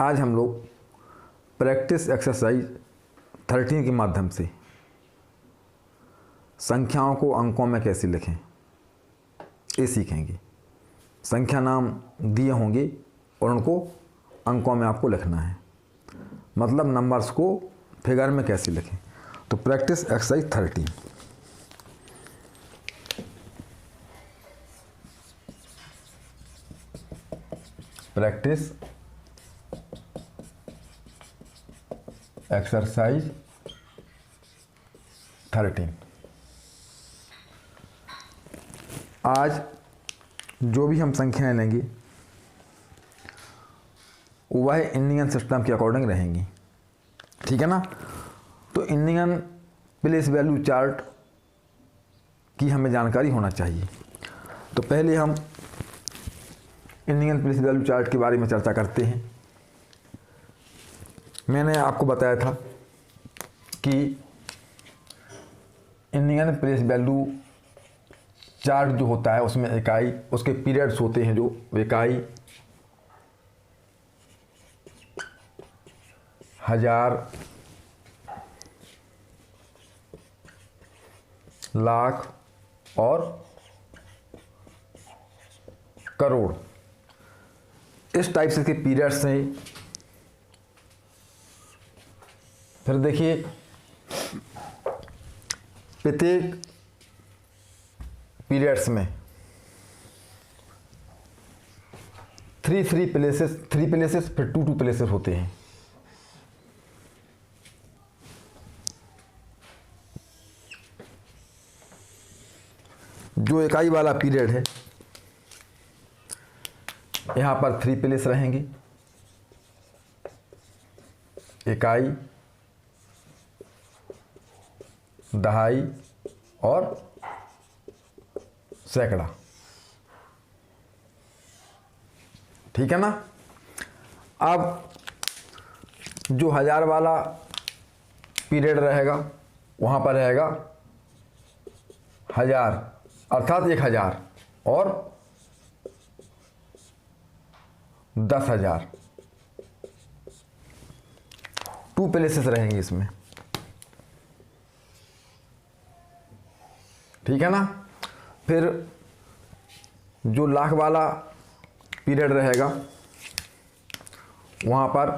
आज हम लोग प्रैक्टिस एक्सरसाइज 13 के माध्यम से संख्याओं को अंकों में कैसे लिखें ये सीखेंगे। संख्या नाम दिए होंगे और उनको अंकों में आपको लिखना है, मतलब नंबर्स को फिगर में कैसे लिखें। तो प्रैक्टिस एक्सरसाइज 13। Practice exercise 13। आज जो भी हम संख्याएं लेंगे वह इंडियन सिस्टम के अकॉर्डिंग रहेंगी, ठीक है ना। तो इंडियन प्लेस वैल्यू चार्ट की हमें जानकारी होना चाहिए। तो पहले हम इंडियन प्लेस वैल्यू चार्ट के बारे में चर्चा करते हैं। मैंने आपको बताया था कि इंडियन प्लेस वैल्यू चार्ट जो होता है उसमें इकाई, उसके पीरियड्स होते हैं, जो इकाई, हजार, लाख और करोड़, इस टाइप से इसके पीरियड्स हैं। फिर देखिए प्रत्येक पीरियड्स में थ्री प्लेसेस फिर टू प्लेसेस होते हैं। जो इकाई वाला पीरियड है यहाँ पर 3 प्लेस रहेंगे, इकाई, दहाई और सैकड़ा, ठीक है ना। अब जो हजार वाला पीरियड रहेगा वहाँ पर रहेगा हजार, अर्थात 1000 और 10,000, 2 प्लेसेस रहेंगे इसमें, ठीक है ना। फिर जो लाख वाला पीरियड रहेगा वहाँ पर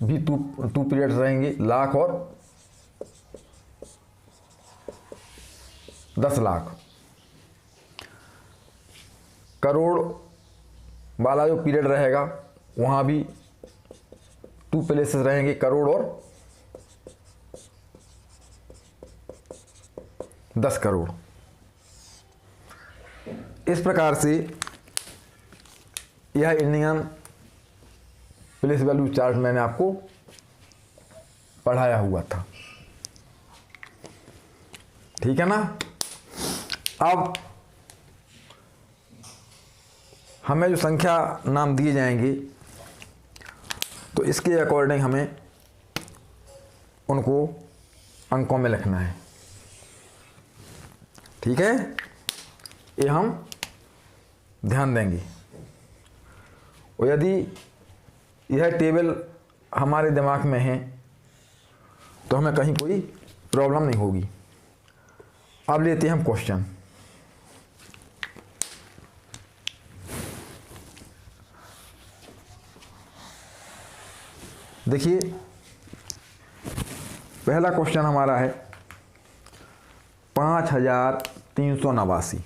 भी टू पीरियड्स रहेंगे, लाख और 10 लाख। करोड़ वाला जो पीरियड रहेगा वहाँ भी 2 प्लेसेस रहेंगे, करोड़ और 10 करोड़। इस प्रकार से यह इंडियन प्लेस वैल्यू चार्ट मैंने आपको पढ़ाया हुआ था, ठीक है ना। अब हमें जो संख्या नाम दिए जाएंगे तो इसके अकॉर्डिंग हमें उनको अंकों में लिखना है, ठीक है। ये हम ध्यान देंगे और यदि यह टेबल हमारे दिमाग में है तो हमें कहीं कोई प्रॉब्लम नहीं होगी। अब लेते हैं हम क्वेश्चन। देखिए पहला क्वेश्चन हमारा है 5389।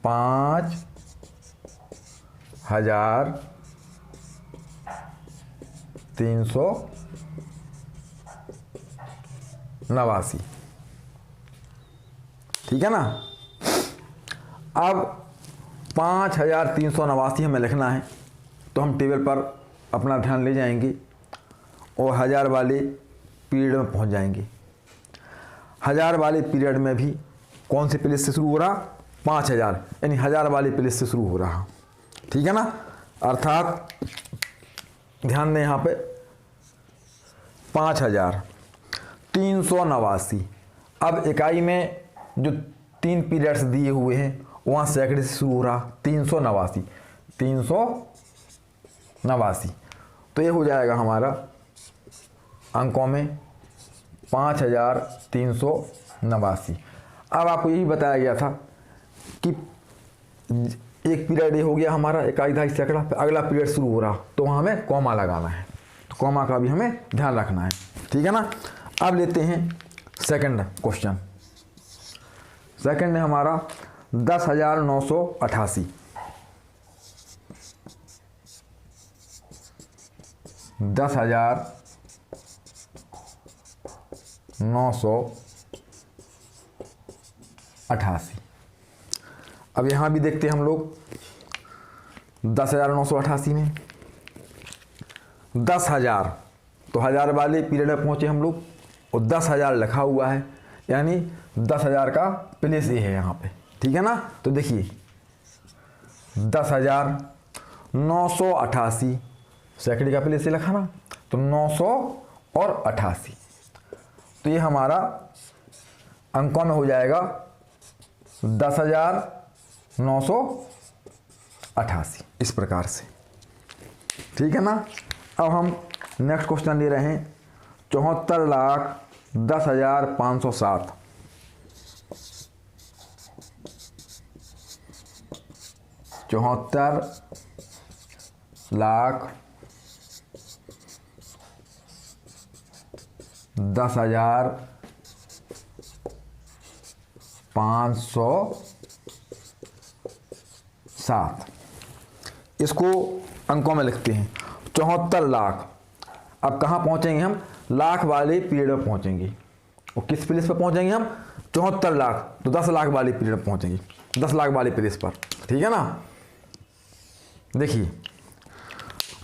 5389, ठीक है ना। अब 5389 हमें लिखना है तो हम टेबल पर अपना ध्यान ले जाएंगे और हजार वाले पीरियड में पहुंच जाएंगे। हजार वाले पीरियड में भी कौन से प्लेस से शुरू हो रहा? 5000, यानी हजार वाले प्लेस से शुरू हो रहा, ठीक है ना। अर्थात ध्यान दें यहाँ पे 5389। अब इकाई में जो 3 पीरियड्स दिए हुए हैं वहाँ सैकड़े से शुरू हो रहा, 389, 389। तो ये हो जाएगा हमारा अंकों में 5389। अब आपको यही बताया गया था कि एक पीरियड ये हो गया हमारा, इकाई दहाई सैकड़ा, अगला पीरियड शुरू हो रहा, तो वहाँ हमें कॉमा लगाना है, तो कॉमा का भी हमें ध्यान रखना है, ठीक है ना। अब लेते हैं सेकंड क्वेश्चन। सेकंड है हमारा 10,988। 10,988। अब यहाँ भी देखते हैं हम लोग 10,988 में 10,000, तो 1000 वाले पीरियड में पहुँचे हम लोग और 10,000 लिखा हुआ है, यानी 10,000 का प्लेस ये है यहाँ पे, ठीक है ना। तो देखिए 10,988 सैकड़े का प्लेस से लिखा ना, तो 988, तो ये हमारा अंकों में हो जाएगा 10,988 इस प्रकार से, ठीक है ना। अब हम नेक्स्ट क्वेश्चन ले रहे हैं 74,10,507। 74,10,507, इसको अंकों में लिखते हैं 74 लाख। अब कहाँ पहुँचेंगे हम, लाख वाले पीरियड में पहुँचेंगे, और किस प्लेस पर पहुँचेंगे हम, 74 लाख, तो 10 लाख वाले पीरियड में पहुँचेंगे, 10 लाख वाले प्लेस पर, ठीक है ना। देखिए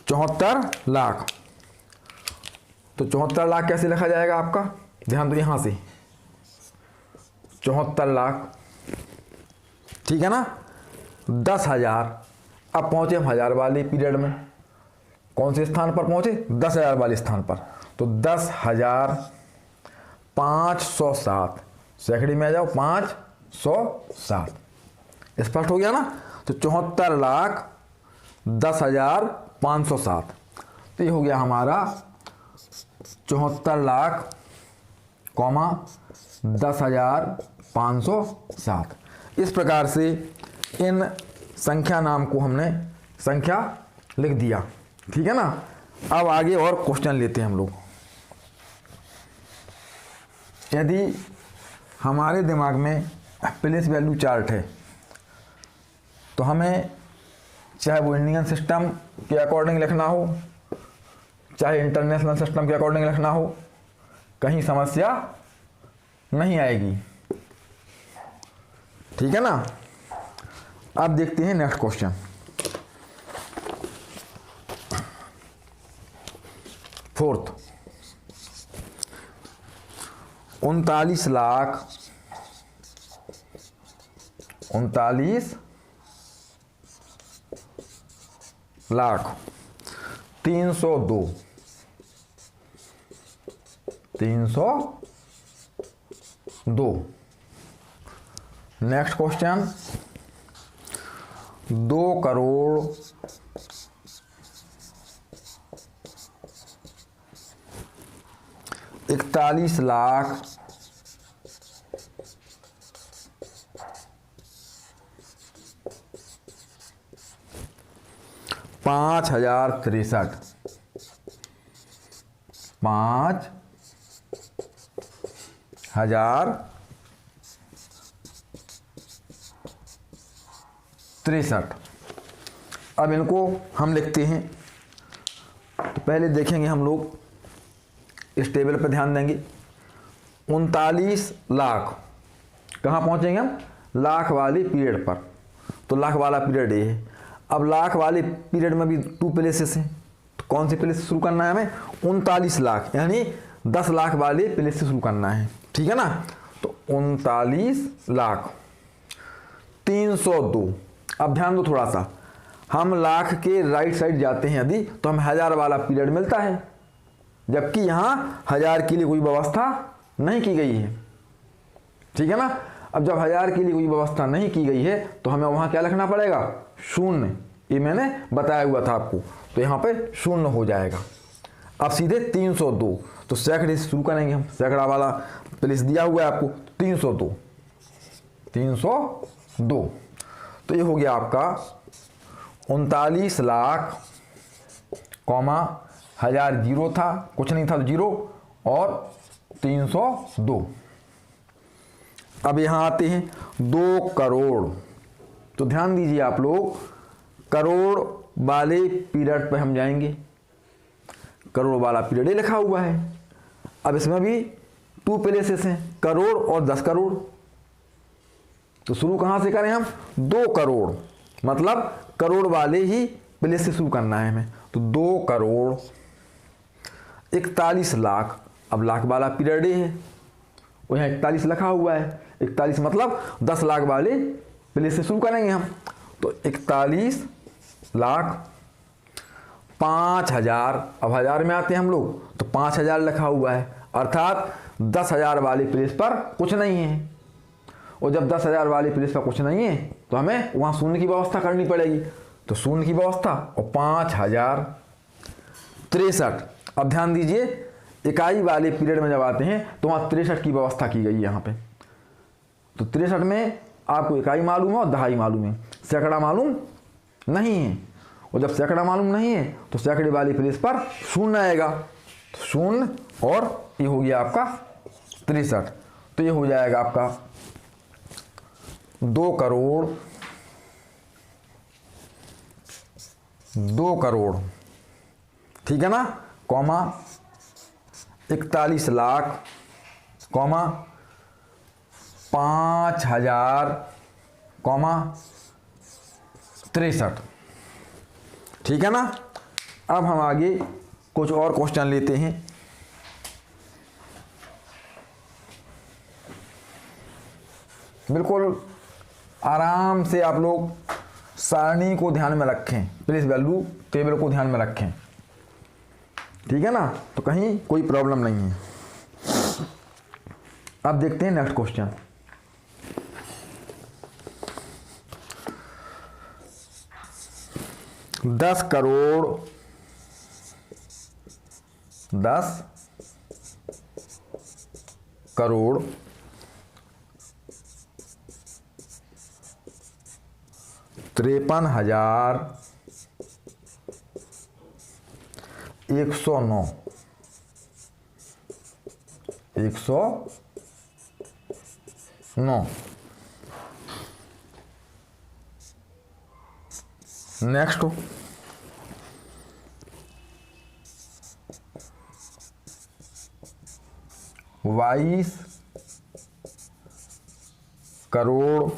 74 लाख, तो 74 लाख कैसे लिखा जाएगा आपका, ध्यान दो यहाँ से 74 लाख, ठीक है ना। 10,000, अब पहुँचे हम 1000 वाले पीरियड में, कौन से स्थान पर पहुँचे, 10,000 वाले स्थान पर, तो 10,507 सैकड़े में आ जाओ 507, स्पष्ट हो गया ना। तो 74,10,507, तो ये हो गया हमारा 74 लाख, 10,507। इस प्रकार से इन संख्या नाम को हमने संख्या लिख दिया, ठीक है ना। अब आगे और क्वेश्चन लेते हैं हम लोग। यदि हमारे दिमाग में प्लेस वैल्यू चार्ट है, तो हमें चाहे वो इंडियन सिस्टम के अकॉर्डिंग लिखना हो, चाहे इंटरनेशनल सिस्टम के अकॉर्डिंग लिखना हो, कहीं समस्या नहीं आएगी, ठीक है ना। अब देखते हैं next question. Fourth 39,302। Next question 2,41,05,063। 5,063। अब इनको हम लिखते हैं, तो पहले देखेंगे हम लोग, इस टेबल पर ध्यान देंगे। 39 लाख कहाँ पहुँचेंगे हम, लाख वाले पीरियड पर, तो लाख वाला पीरियड ये है। अब लाख वाले पीरियड में भी 2 प्लेसेस हैं, तो कौन से प्लेस से शुरू करना है हमें, 39 लाख, यानी 10 लाख वाले प्लेस से शुरू करना है, ठीक है ना। तो 39,03,02। अब ध्यान दो थोड़ा सा, हम लाख के राइट साइड जाते हैं यदि, तो हमें 1000 वाला पीरियड मिलता है, जबकि यहाँ 1000 के लिए कोई व्यवस्था नहीं की गई है, ठीक है ना। अब जब 1000 के लिए कोई व्यवस्था नहीं की गई है तो हमें वहाँ क्या लिखना पड़ेगा, शून्य। ये मैंने बताया हुआ था आपको, तो यहाँ पे शून्य हो जाएगा। अब सीधे 302, तो सैकड़े से शुरू करेंगे हम, सैकड़ा वाला प्लेस दिया हुआ है आपको, 302 तो ये हो गया आपका 39 लाख कॉमा 1000 जीरो था, कुछ नहीं था तो जीरो, और 302। अब यहाँ आते हैं 2 करोड़। तो ध्यान दीजिए आप लोग, करोड़ वाले पीरियड पे हम जाएंगे, करोड़ वाला पीरियड ही लिखा हुआ है। अब इसमें भी 2 प्लेसेस हैं, करोड़ और 10 करोड़। तो शुरू कहाँ से करें हम, 2 करोड़, मतलब करोड़ वाले ही प्लेस से शुरू करना है हमें। तो 2 करोड़ 41 लाख, अब लाख वाला पीरियड है, वो यहाँ 41 लिखा हुआ है, 41 मतलब 10 लाख वाले प्लेस से शुरू करेंगे हम। तो 41 लाख 5000, अब 1000 में आते हैं हम लोग, तो 5000 लिखा हुआ है, अर्थात 10,000 वाले प्लेस पर कुछ नहीं है। और जब 10,000 वाले प्लेस पर कुछ नहीं है तो हमें वहाँ शून्य की व्यवस्था करनी पड़ेगी। तो शून्य की व्यवस्था और 5063। अब ध्यान दीजिए, इकाई वाले पीरियड में जब आते हैं तो वहाँ 63 की व्यवस्था की गई है यहाँ पे। तो 63 में आपको इकाई मालूम है और दहाई मालूम है, सैकड़ा मालूम नहीं है। और जब सैकड़ा मालूम नहीं है तो सैकड़े वाली प्लेस पर शून्य आएगा, तो शून्य, और ये हो गया आपका 63। तो ये हो जाएगा आपका 2 करोड़ 2 करोड़, ठीक है ना, कॉमा 41 लाख कॉमा 5000 कॉमा 63, ठीक है ना। अब हम आगे कुछ और क्वेश्चन लेते हैं। बिल्कुल आराम से आप लोग सारणी को ध्यान में रखें, प्लेस वैल्यू टेबल को ध्यान में रखें, ठीक है ना, तो कहीं कोई प्रॉब्लम नहीं है। अब देखते हैं नेक्स्ट क्वेश्चन। दस करोड़ 53,109 नेक्स्ट 22 करोड़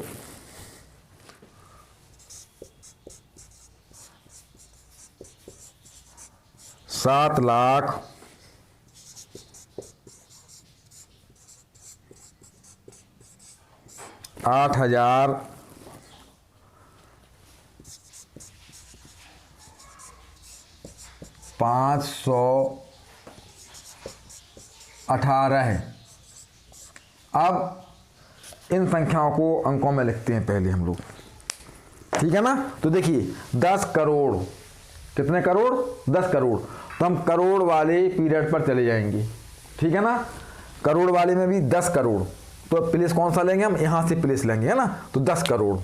7 लाख 8,000 518 है। अब इन संख्याओं को अंकों में लिखते हैं पहले हम लोग, ठीक है ना। तो देखिए 10 करोड़, कितने करोड़, 10 करोड़। तो हम करोड़ वाले पीरियड पर चले जाएंगे, ठीक है ना। करोड़ वाले में भी 10 करोड़, तो प्लेस कौन सा लेंगे हम, यहां से प्लेस लेंगे, है ना। तो 10 करोड़,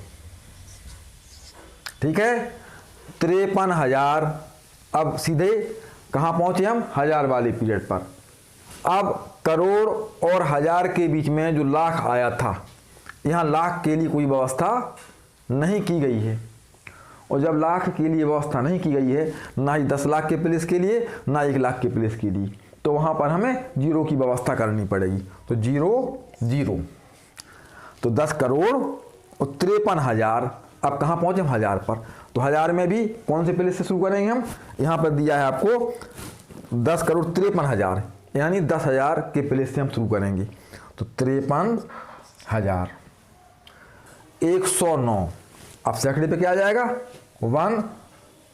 ठीक है, 53,000। अब सीधे कहाँ पहुंचे हम, 1000 वाले पीरियड पर। अब करोड़ और 1000 के बीच में जो लाख आया था, यहाँ लाख के लिए कोई व्यवस्था नहीं की गई है। और जब लाख के लिए व्यवस्था नहीं की गई है, ना ही 10 लाख के प्लेस के लिए, ना 1 लाख के प्लेस के लिए, तो वहाँ पर हमें जीरो की व्यवस्था करनी पड़ेगी। तो 0 तो 10 करोड़ और 53,000। अब कहाँ पहुँचे हम, 1000 पर। तो 1000 में भी कौन से प्लेस से शुरू करेंगे हम, यहाँ पर दिया है आपको 10 करोड़ 53,000, यानी 10,000 के प्लेस से हम शुरू करेंगे। तो 53,000 109। अब सैकड़े पे क्या आ जाएगा, 1,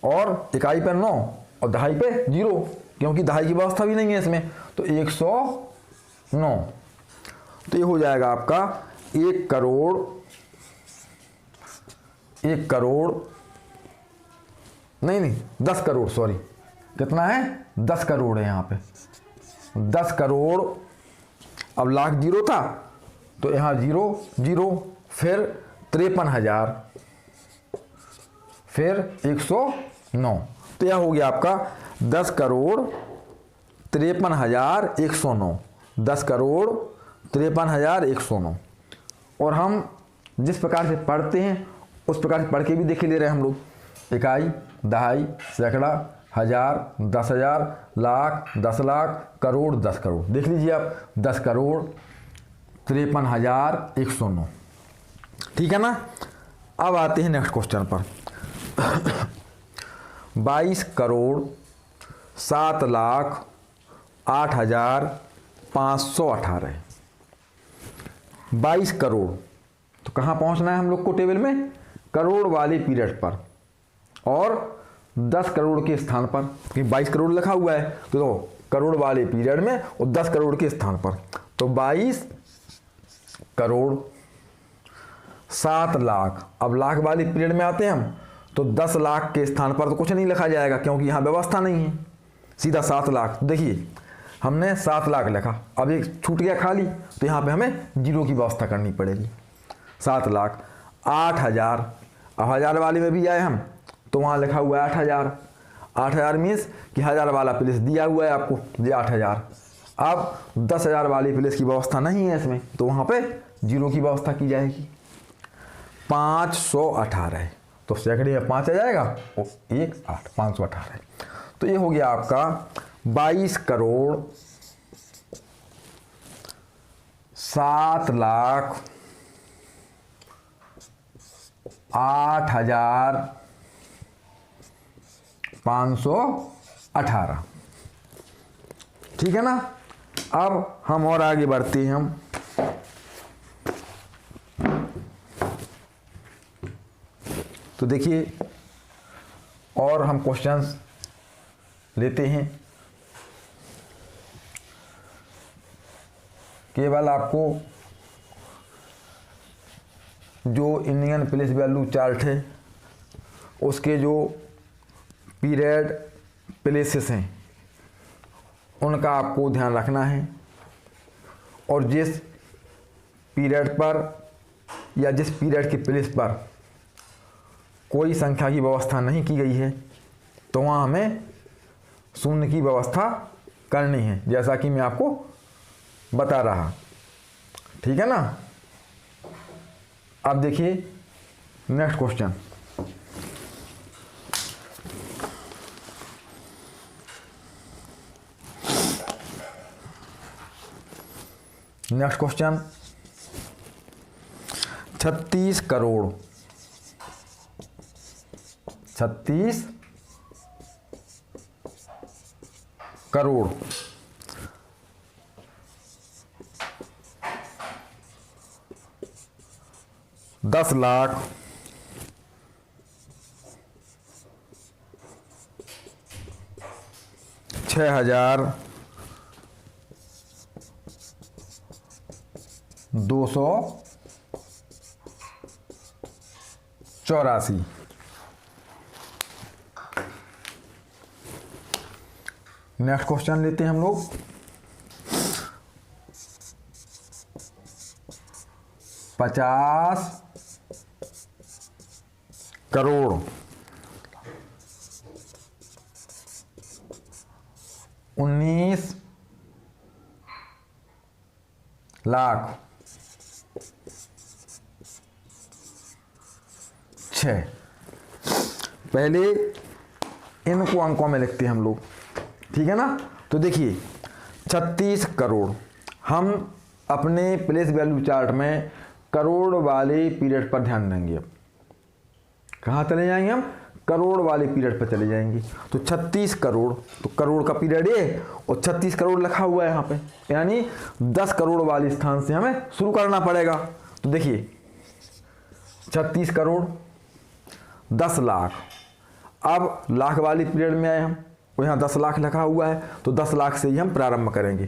और इकाई पे 9, और दहाई पे 0, क्योंकि दहाई की व्यवस्था भी नहीं है इसमें। तो 109। तो ये हो जाएगा आपका 1 करोड़, 1 करोड़ नहीं 10 करोड़, सॉरी कितना है 10 करोड़ है यहाँ पे 10 करोड़। अब लाख जीरो था तो यहाँ जीरो जीरो, फिर 53,000, फिर 109, तो यह हो गया आपका 10 करोड़ 53,109, 10 करोड़ 53,109। और हम जिस प्रकार से पढ़ते हैं उस प्रकार से पढ़ के भी देखे ले रहे हैं हम लोग, इकाई, दहाई, सैकड़ा, हजार, 10,000, लाख, 10 लाख, करोड़, 10 करोड़। देख लीजिए आप, 10 करोड़ 53,109, ठीक है ना। अब आते हैं नेक्स्ट क्वेश्चन पर। 22 करोड़ 7,08,518, 22 करोड़, तो कहाँ पहुँचना है हम लोग को टेबल में, करोड़ वाले पीरियड पर और 10 करोड़ के स्थान पर, क्योंकि 22 करोड़ लिखा हुआ है तो करोड़ वाले पीरियड में और 10 करोड़ के स्थान पर, तो 22 करोड़ 7 लाख। अब लाख वाले पीरियड में आते हैं हम, तो 10 लाख के स्थान पर तो कुछ नहीं लिखा जाएगा क्योंकि यहाँ व्यवस्था नहीं है, सीधा 7 लाख। देखिए हमने 7 लाख लिखा, अब एक छूट गया खाली, तो यहाँ पे हमें जीरो की व्यवस्था करनी पड़ेगी। 7 लाख 8,000, अब 1000 वाले में भी आए हम तो वहाँ लिखा हुआ है 8,000, 8,000 मीन्स कि 1000 वाला प्लेस दिया हुआ है आपको, ये 8,000। अब 10,000 वाली प्लेस की व्यवस्था नहीं है इसमें, तो वहाँ पे जीरो की व्यवस्था की जाएगी। 518, तो सैकड़े में 5 आ जाएगा और 1 8, 518, तो ये हो गया आपका 22 करोड़ 7,08,518, ठीक है ना। अब हम और आगे बढ़ते हैं हम, तो देखिए और हम क्वेश्चंस लेते हैं। केवल आपको जो इंडियन प्लेस वैल्यू चार्ट है उसके जो पीरियड प्लेसेस हैं उनका आपको ध्यान रखना है, और जिस पीरियड पर या जिस पीरियड के प्लेस पर कोई संख्या की व्यवस्था नहीं की गई है तो वहाँ हमें शून्य की व्यवस्था करनी है, जैसा कि मैं आपको बता रहा, ठीक है ना। अब देखिए next question, next question 36 crore 36 crore 10 lakh 6,284। Next question लेते हैं हम लोग, 50 करोड़ 19 लाख 6। पहले इनको अंकों में लिखते हैं हम लोग, ठीक है ना। तो देखिए 36 करोड़, हम अपने प्लेस वैल्यू चार्ट में करोड़ वाले पीरियड पर ध्यान देंगे। अब कहाँ चले जाएंगे हम, करोड़ वाले पीरियड पर चले जाएंगे। तो 36 करोड़, तो करोड़ का पीरियड ये और 36 करोड़ लिखा हुआ है यहाँ पे, यानी 10 करोड़ वाले स्थान से हमें शुरू करना पड़ेगा। तो देखिए 36 करोड़ 10 लाख, अब लाख वाली पीरियड में आए हम, और यहाँ 10 लाख लिखा हुआ है तो 10 लाख से ही हम प्रारंभ करेंगे।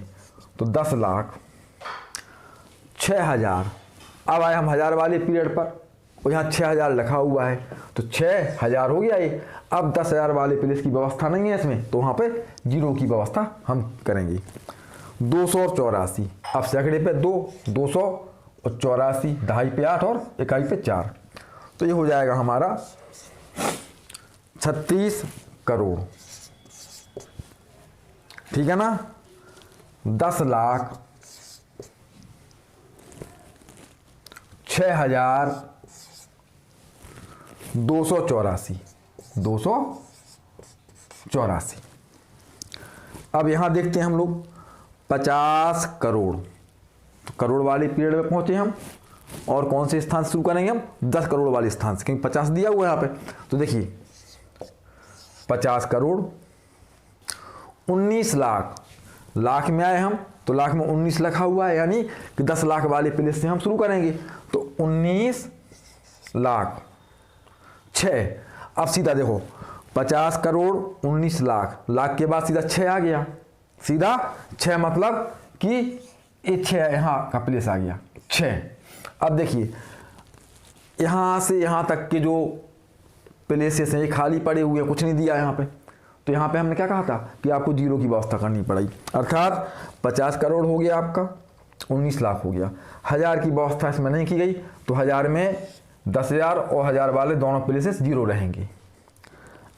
तो 10 लाख 6,000, अब आए हम 1000 वाले पीरियड पर, और यहाँ 6000 लिखा हुआ है तो 6000 हो गया ये। अब 10,000 वाले प्लेस की व्यवस्था नहीं है इसमें, तो वहाँ पे 0 की व्यवस्था हम करेंगे। 284, अब सैकड़े पे 284, दहाई पे 8 और इकाई पे 4, तो ये हो जाएगा हमारा 36 करोड़। ठीक है ना। 10,06,284। अब यहां देखते हैं हम लोग 50 करोड़, तो करोड़ वाले पीरियड में पहुंचे हम, और कौन से स्थान से शुरू करेंगे हम? 10 करोड़ वाले स्थान से, क्योंकि 50 दिया हुआ है यहाँ पे। तो देखिए 50 करोड़, 19 लाख, लाख में आए हम तो लाख में 19 लिखा हुआ है, यानी कि 10 लाख वाले प्लेस से हम शुरू करेंगे। तो 19 लाख 6। अब सीधा देखो 50 करोड़ 19 लाख, लाख के बाद सीधा 6 आ गया, सीधा 6 मतलब कि ये 6 यहाँ का प्लेस आ गया 6। अब देखिए यहाँ से यहाँ तक के जो प्लेसेस हैं ये खाली पड़े हुए हैं, कुछ नहीं दिया यहाँ पे, तो यहाँ पे हमने क्या कहा था कि आपको 0 की व्यवस्था करनी पड़ेगी। अर्थात 50 करोड़ हो गया आपका, 19 लाख हो गया, 1000 की व्यवस्था इसमें नहीं की गई, तो 1000 में 10,000 और 1000 वाले दोनों प्लेसेस 0 रहेंगे।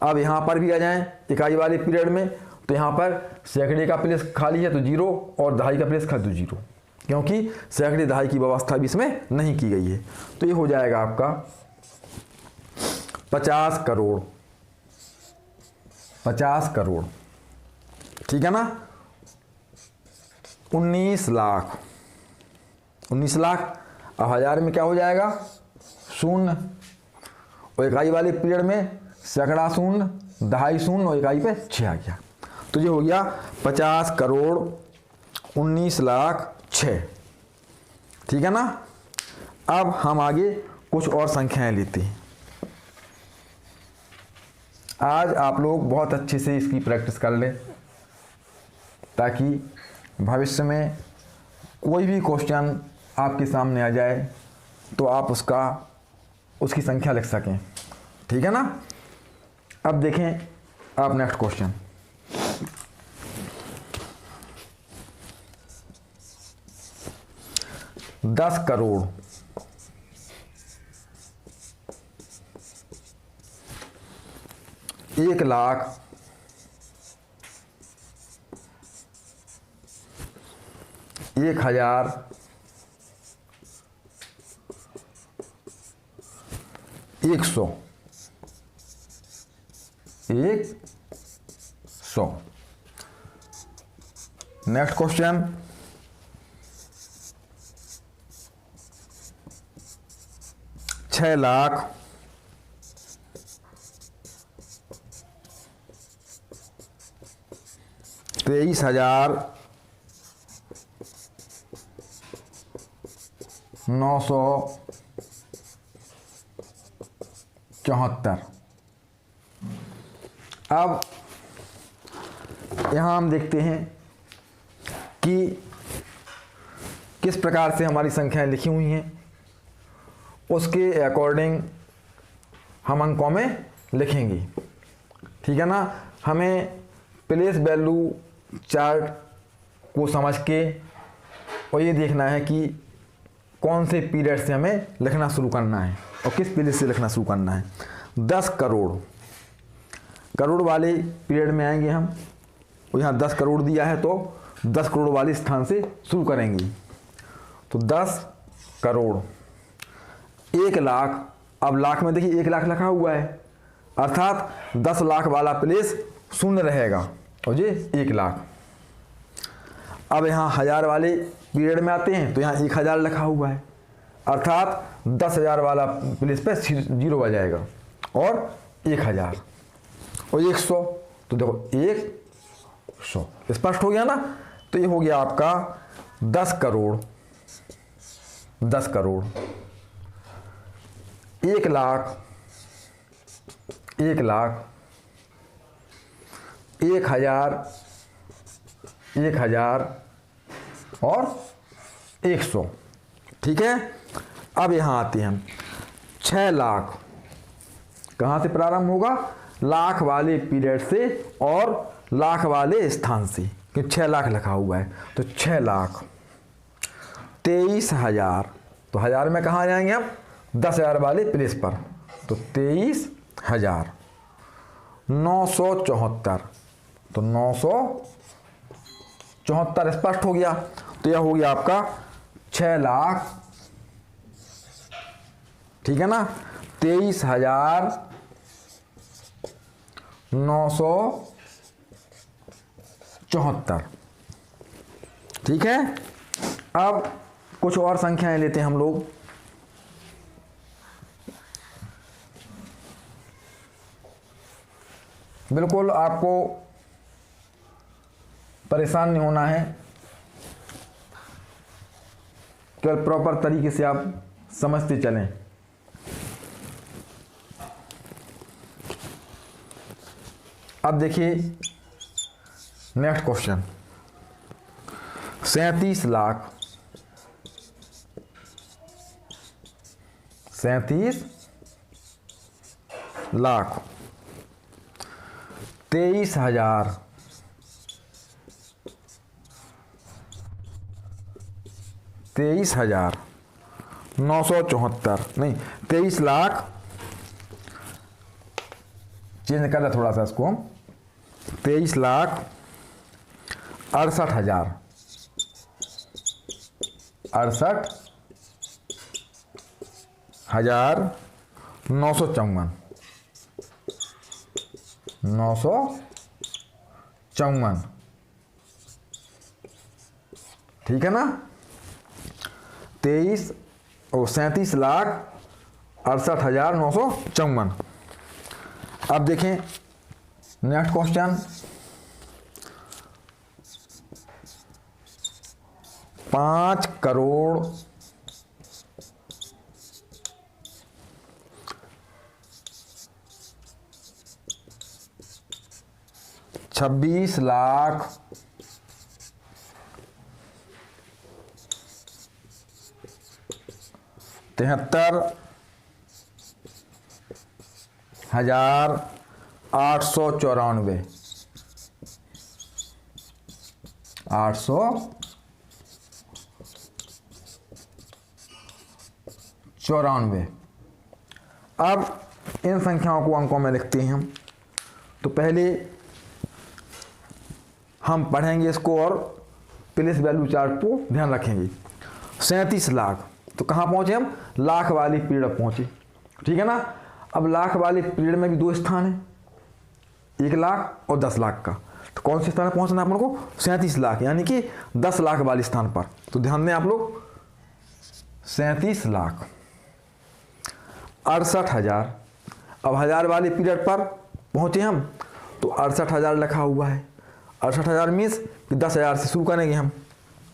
अब यहाँ पर भी आ जाएं इकाई वाले पीरियड में, तो यहाँ पर सैकड़े का प्लेस खाली है तो 0 और दहाई का प्लेस खाली तो 0, क्योंकि सैकड़े दहाई की व्यवस्था भी इसमें नहीं की गई है। तो ये हो जाएगा आपका 50 करोड़, 50 करोड़। ठीक है ना। 19 लाख, 19 लाख। अब 1000 में क्या हो जाएगा? 0, और इकाई वाले पीरियड में सैकड़ा 0, दहाई 0 और इकाई पे 6 आ गया, तो ये हो गया 50 करोड़ 19 लाख 6। ठीक है ना। अब हम आगे कुछ और संख्याएं लेते हैं। आज आप लोग बहुत अच्छे से इसकी प्रैक्टिस कर लें, ताकि भविष्य में कोई भी क्वेश्चन आपके सामने आ जाए तो आप उसकी संख्या लिख सकें। ठीक है ना। अब देखें आप next question. $10 crore 1 lakh 1,000 100 next question. 6 lakh 23,974। अब यहाँ हम देखते हैं कि किस प्रकार से हमारी संख्याएं लिखी हुई हैं, उसके अकॉर्डिंग हम अंकों में लिखेंगे। ठीक है ना। हमें प्लेस वैल्यू चार्ट को समझ के और ये देखना है कि कौन से पीरियड से हमें लिखना शुरू करना है और किस पीरियड से लिखना शुरू करना है। 10 करोड़, करोड़ वाले पीरियड में आएंगे हम, और यहाँ 10 करोड़ दिया है तो 10 करोड़ वाले स्थान से शुरू करेंगे। तो 10 करोड़ 1 लाख, अब लाख में देखिए 1 लाख लिखा हुआ है, अर्थात 10 लाख वाला प्लेस 0 रहेगा और ये 1 लाख। अब यहाँ 1000 वाले पीरियड में आते हैं तो यहाँ 1000 लिखा हुआ है, अर्थात 10,000 वाला प्लेस पे 0 आ जाएगा और 1000 और 100, तो देखो 100। स्पष्ट हो गया ना। तो ये हो गया आपका 10 करोड़ 10 करोड़ 1 लाख 1 लाख 1,000 1,000 और 100। ठीक है। अब यहाँ आते हैं 6 लाख, कहाँ से प्रारंभ होगा? लाख वाले पीरियड से और लाख वाले स्थान से, कि 6 लाख लिखा हुआ है तो 6 लाख 23,000, तो हजार में कहाँ जाएंगे हम? 10,000 वाले प्लेस पर, तो 23,974, तो 974 स्पष्ट हो गया। तो यह हो गया आपका 6 लाख, ठीक है ना, 23,974, ठीक है। अब कुछ और संख्याएं लेते हैं हम लोग। बिल्कुल आपको परेशान नहीं होना है, केवल प्रॉपर तरीके से आप समझते चलें। अब देखिए नेक्स्ट क्वेश्चन, 37 लाख 23,000 23,974, नहीं 23 लाख, चेंज कर रहे थोड़ा सा इसको, 23,68,000 954, ठीक है ना। 37,68,954। अब देखें नेक्स्ट क्वेश्चन, 5 करोड़ 26 लाख 73,894, 894। अब इन संख्याओं को अंकों में लिखते हैं हम। तो पहले हम पढ़ेंगे इसको और प्लेस वैल्यू चार्ट को ध्यान रखेंगे। 37 लाख, तो कहाँ पहुँचे हम? लाख वाली पीरियड पहुँचे, ठीक है ना। अब लाख वाले पीरियड में भी 2 स्थान है, 1 लाख और 10 लाख का। तो कौन से स्थान पर पहुँचना है अपन को? 37 लाख, यानी कि 10 लाख वाले स्थान पर। तो ध्यान दें आप लोग, 37 लाख 68,000। अब हजार वाले पीरियड पर पहुँचे हम, तो 68,000 लिखा हुआ है। 68,000 मीन्स कि 10,000 से शुरू करेंगे हम।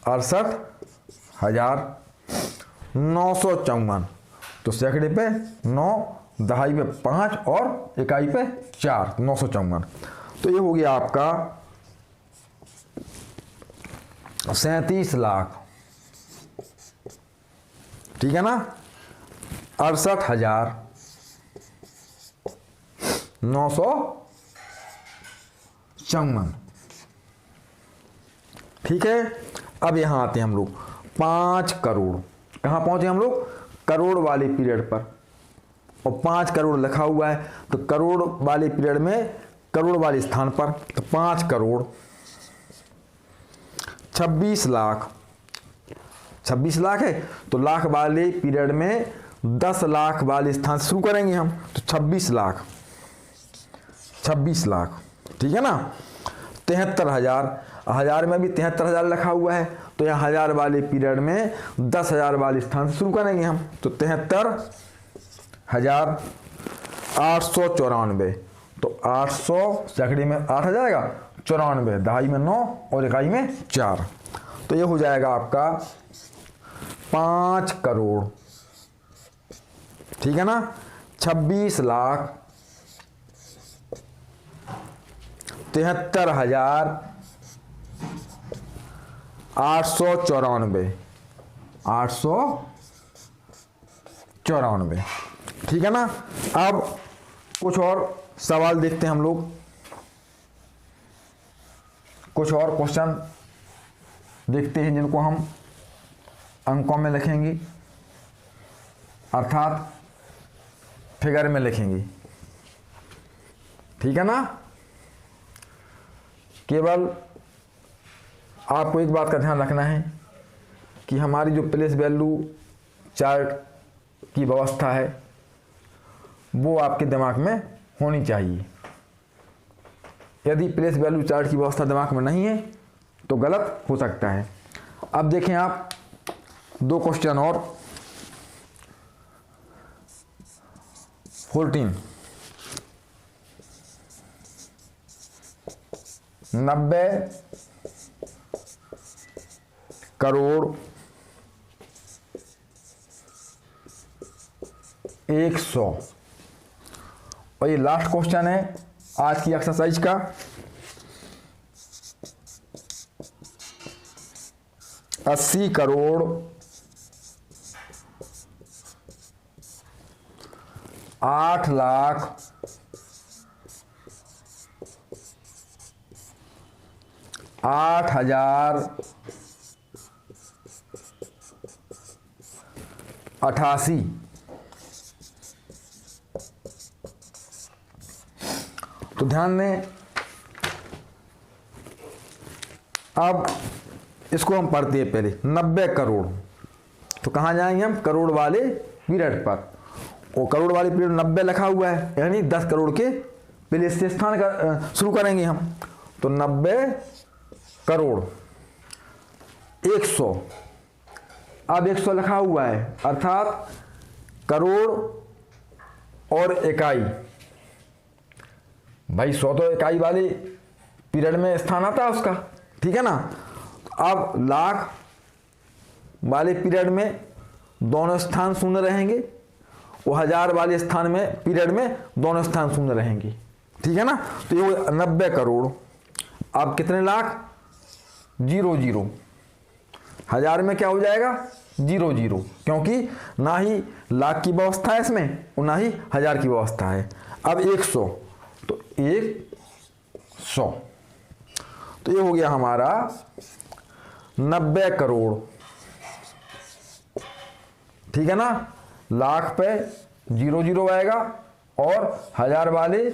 68,954, तो सैकड़े पे 9, दहाई पे 5 और इकाई पे 4, 954। तो ये हो गया आपका 37 लाख, ठीक है ना, 68,954, ठीक है। अब यहाँ आते हैं हम लोग 5 करोड़, कहाँ पहुँचे हम लोग? करोड़ वाले पीरियड पर, और 5 करोड़ लिखा हुआ है, तो करोड़ वाले पीरियड में करोड़ वाले स्थान पर, तो 5 करोड़ 26 लाख, 26 लाख है, तो लाख वाले पीरियड में 10 लाख वाले स्थान से शुरू करेंगे हम, तो 26 लाख, 26 लाख, ठीक है ना। 73,000, हजार में भी 73,000 लिखा हुआ है, तो यहाँ हजार वाले पीरियड में 10,000 वाले स्थान से शुरू करेंगे हम, तो 73,894, तो 800 सैकड़े में 8 आ जाएगा, 94, दहाई में 9 और इकाई में 4। तो ये हो जाएगा आपका 5 करोड़, ठीक है ना, 26 लाख 73,894, 94। ठीक है ना। अब कुछ और सवाल देखते हैं हम लोग, कुछ और क्वेश्चन देखते हैं जिनको हम अंकों में लिखेंगे, अर्थात फिगर में लिखेंगे। ठीक है ना। केवल आपको एक बात का ध्यान रखना है कि हमारी जो प्लेस वैल्यू चार्ट की व्यवस्था है वो आपके दिमाग में होनी चाहिए। यदि प्लेस वैल्यू चार्ट की व्यवस्था दिमाग में नहीं है तो गलत हो सकता है। अब देखें आप 2 क्वेश्चन और। 14 90 करोड़ 100। और ये लास्ट क्वेश्चन है आज की एक्सरसाइज का। 80 करोड़ 8 लाख 8,088। तो ध्यान दें, अब इसको हम पढ़ते हैं पहले। 90 करोड़, तो कहाँ जाएंगे हम? करोड़ वाले पीरियड पर। और करोड़ वाले पीरियड 90 लिखा हुआ है, यानी 10 करोड़ के पहले से स्थान का शुरू करेंगे हम। तो 90 करोड़ 100। अब 100 लिखा हुआ है, अर्थात करोड़ और इकाई। भाई 100 तो इकाई वाले पीरियड में स्थान आता है उसका। ठीक है ना। अब लाख वाले पीरियड में दोनों स्थान शून्य रहेंगे, और 1000 वाले स्थान में पीरियड में दोनों स्थान शून्य रहेंगे। ठीक है ना। तो ये 90 करोड़। अब कितने लाख? 00। 1000 में क्या हो जाएगा? 00, क्योंकि ना ही लाख की व्यवस्था है इसमें और ना ही 1000 की व्यवस्था है। अब 100, तो 100। तो ये हो गया हमारा 90 करोड़। ठीक है ना। लाख पे 00 आएगा और 1000 वाले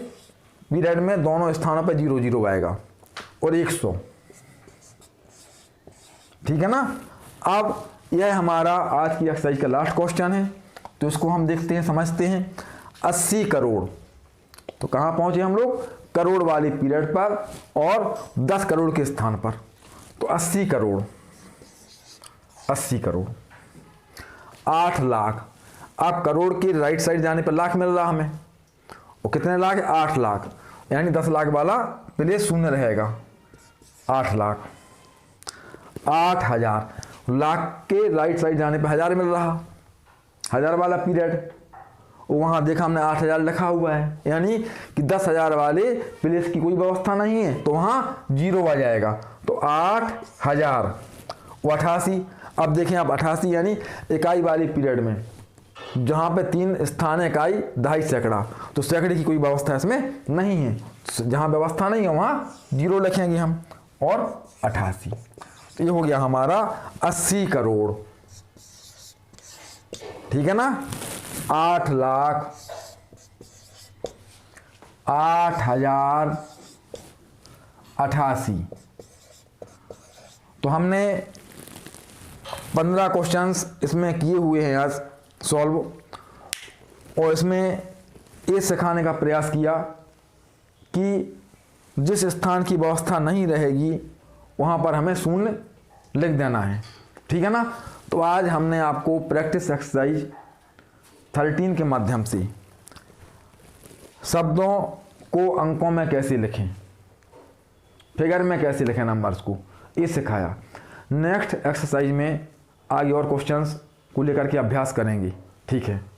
पीरियड में दोनों स्थानों पे 00 आएगा, और 100। ठीक है ना। अब यह हमारा आज की एक्सरसाइज का लास्ट क्वेश्चन है, तो इसको हम देखते हैं, समझते हैं। 80 करोड़, तो कहाँ पहुंचे हम लोग? करोड़ वाले पीरियड पर और 10 करोड़ के स्थान पर। तो 80 करोड़ 8 लाख। अब करोड़ के राइट साइड जाने पर लाख मिल रहा हमें, और कितने लाख? 8 लाख, यानी 10 लाख वाला प्लेस शून्य रहेगा। 8 लाख। 8000, लाख के राइट साइड जाने पर 1000 मिल रहा, 1000 वाला पीरियड, वहाँ देखा हमने 8000 लिखा हुआ है, यानी कि 10,000 वाले प्लेस की कोई व्यवस्था नहीं है, तो वहाँ 0 आ जाएगा। तो 8000 और 88। अब देखें आप 88 यानी इकाई वाले पीरियड में, जहाँ पे 3 स्थान है, इकाई 2.5 सैकड़ा, तो सैकड़े की कोई व्यवस्था इसमें नहीं है। जहाँ व्यवस्था नहीं है वहाँ 0 लिखेंगे हम, और 88। तो ये हो गया हमारा 80 करोड़। ठीक है ना। 8 लाख 8,088। तो हमने 15 क्वेश्चंस इसमें किए हुए हैं आज सॉल्व, और इसमें ये सिखाने का प्रयास किया कि जिस स्थान की व्यवस्था नहीं रहेगी वहाँ पर हमें शून्य लिख देना है। ठीक है ना। तो आज हमने आपको प्रैक्टिस एक्सरसाइज 13 के माध्यम से शब्दों को अंकों में कैसे लिखें, फिगर में कैसे लिखें नंबर्स को, ये सिखाया। नेक्स्ट एक्सरसाइज में आगे और क्वेश्चंस को लेकर के अभ्यास करेंगे। ठीक है।